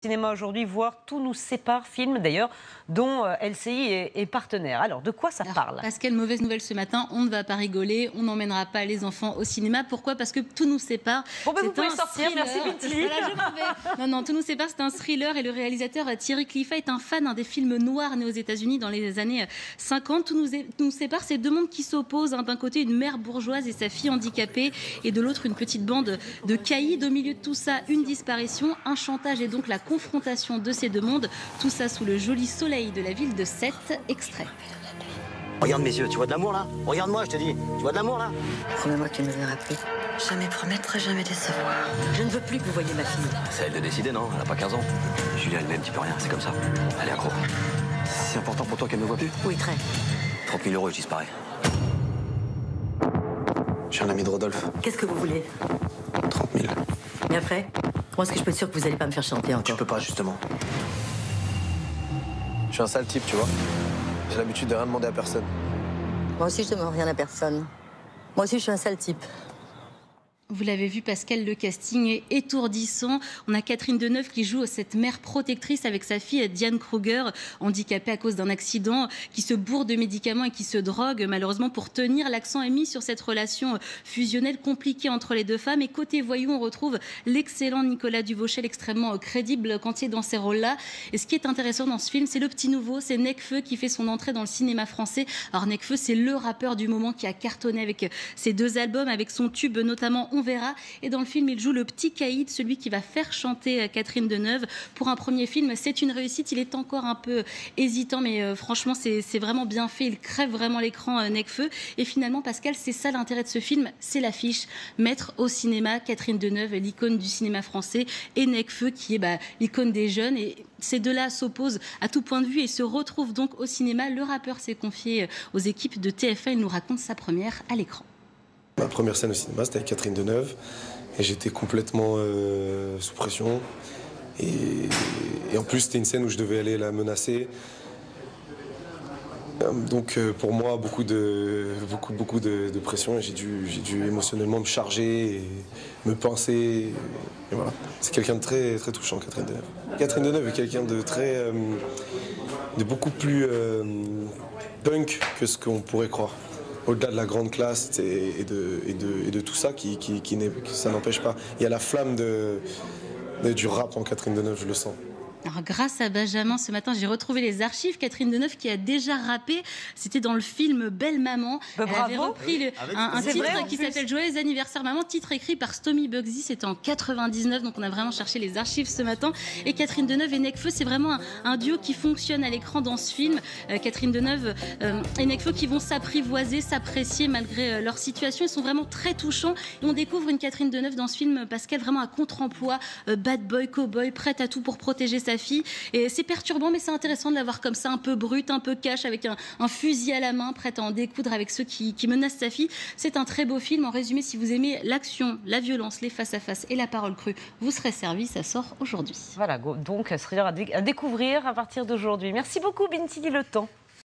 cinéma aujourd'hui, voir Tout nous sépare, film d'ailleurs, dont LCI est partenaire. Alors, de quoi ça parle? Pascal, mauvaise nouvelle ce matin, on ne va pas rigoler, on n'emmènera pas les enfants au cinéma. Pourquoi? Parce que Tout nous sépare. Bon, ben vous pouvez sortir, thriller. merci Binti. Voilà, non, Tout nous sépare, c'est un thriller et le réalisateur Thierry Cliffat est un fan des films noirs nés aux États-Unis dans les années 50. Tout nous sépare, c'est deux mondes qui s'opposent. D'un côté, une mère bourgeoise et sa fille handicapée, et de l'autre, une petite bande de caïds. Au milieu de tout ça, une disparition, un chantage et donc la confrontation de ces deux mondes. Tout ça sous le joli soleil de la ville de Sète. Extrait. Regarde mes yeux, tu vois de l'amour là? Regarde-moi, je te dis, tu vois de l'amour là? Promets-moi que tu ne me verras plus. Jamais promettre, jamais décevoir. Je ne veux plus que vous voyiez ma fille. C'est à elle de décider, non? Elle a pas 15 ans. Julia elle-même, tu peux rien, c'est comme ça. Elle est accro. C'est important pour toi qu'elle me voit plus? Oui, très. 30 000 euros, je disparais. Je suis un ami de Rodolphe. Qu'est-ce que vous voulez? 30 000. Et après? Comment est-ce que je peux être sûr que vous n'allez pas me faire chanter encore? Tu peux pas, justement. Je suis un sale type, tu vois. J'ai l'habitude de rien demander à personne. Moi aussi, je ne demande rien à personne. Moi aussi, je suis un sale type. Vous l'avez vu, Pascal, le casting est étourdissant. On a Catherine Deneuve qui joue cette mère protectrice avec sa fille Diane Kruger, handicapée à cause d'un accident, qui se bourre de médicaments et qui se drogue. Malheureusement, pour tenir, l'accent est mis sur cette relation fusionnelle compliquée entre les deux femmes. Et côté voyou, on retrouve l'excellent Nicolas Duvauchel, extrêmement crédible quand il est dans ces rôles-là. Et ce qui est intéressant dans ce film, c'est le petit nouveau, c'est Nekfeu qui fait son entrée dans le cinéma français. Alors Nekfeu, c'est le rappeur du moment qui a cartonné avec ses deux albums, avec son tube notamment On verra. Et dans le film, il joue le petit caïd, celui qui va faire chanter Catherine Deneuve. Pour un premier film, c'est une réussite. Il est encore un peu hésitant, mais franchement, c'est vraiment bien fait. Il crève vraiment l'écran, Nekfeu. Et finalement, Pascal, c'est ça l'intérêt de ce film, c'est l'affiche. Mettre au cinéma Catherine Deneuve, l'icône du cinéma français, et Nekfeu, qui est l'icône des jeunes. Et ces deux-là s'opposent à tout point de vue et se retrouvent donc au cinéma. Le rappeur s'est confié aux équipes de TF1. Il nous raconte sa première à l'écran. Ma première scène au cinéma, c'était avec Catherine Deneuve. Et j'étais complètement sous pression. Et en plus, c'était une scène où je devais aller la menacer. Donc pour moi, beaucoup de pression. Et j'ai dû émotionnellement me charger et me pincer. Et voilà. C'est quelqu'un de très, très touchant, Catherine Deneuve. Catherine Deneuve est quelqu'un de beaucoup plus punk que ce qu'on pourrait croire. Au-delà de la grande classe et de tout ça, ça n'empêche pas. Il y a la flamme du rap en Catherine Deneuve, je le sens. Alors, grâce à Benjamin, ce matin, j'ai retrouvé les archives. Catherine Deneuve qui a déjà rappé, c'était dans le film Belle Maman. Elle avait repris un titre qui s'appelle Joyeux anniversaire maman, titre écrit par Stomy Bugsy, c'était en 99, donc on a vraiment cherché les archives ce matin. Et Catherine Deneuve et Nekfeu, c'est vraiment un duo qui fonctionne à l'écran dans ce film. Catherine Deneuve et Nekfeu qui vont s'apprivoiser, s'apprécier malgré leur situation. Ils sont vraiment très touchants. Et on découvre une Catherine Deneuve dans ce film, Pascal, vraiment à contre-emploi, bad boy, cow-boy, prête à tout pour protéger sa fille. Et c'est perturbant, mais c'est intéressant de la voir comme ça, un peu brute, un peu cash, avec un fusil à la main, prête à en découdre avec ceux qui menacent sa fille. C'est un très beau film. En résumé, si vous aimez l'action, la violence, les face-à-face et la parole crue, vous serez servi. Ça sort aujourd'hui. Voilà, donc thriller à découvrir à partir d'aujourd'hui. Merci beaucoup, Binti Le Temps.